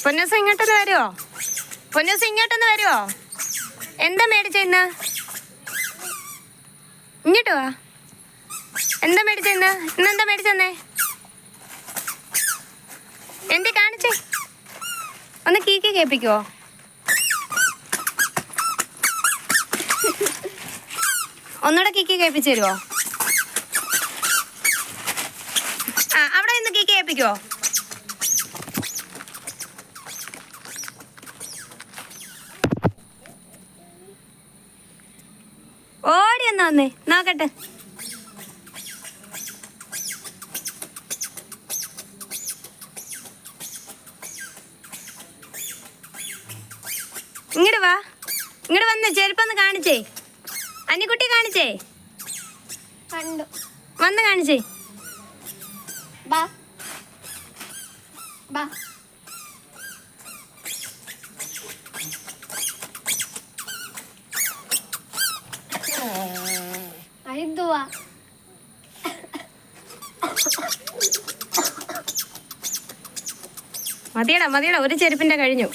പൊന്നൂസ് ഇങ്ങോട്ടൊന്ന് വരുമോ? പൊന്നൂസ് ഇങ്ങോട്ടൊന്ന് വരുമോ? എന്താ മേടിച്ച ഇന്ന്? ഇങ്ങോട്ട് വാ. എന്താ മേടിച്ച ഇന്നെന്താ മേടിച്ചെന്നേ? എന്റെ കാണിച്ചേ, ഒന്ന് കീക്കി കേൾപ്പിക്കുവോ? ഒന്നുകൂടെ കീക്കി കേൾപ്പിച്ചു തരുമോ? ആ, അവിടെ നിന്ന് കീക്കി കേൾപ്പിക്കുവോ? ഓടി എന്നാ വന്നേ, നോക്കട്ടെ. ഇങ്ങോട്ട് വാ, ഇങ്ങോട്ട് വന്നേ. ചെരുപ്പൊന്ന് കാണിച്ചേ, അന്നിക്കുട്ടി കാണിച്ചേ. കണ്ടു. വന്ന് കാണിച്ചേ. ബാ ബാ. എന്തുവാ? മതിയടാ മതിയടാ, ഒരു ചെരുപ്പിന്റെ കഴിഞ്ഞു.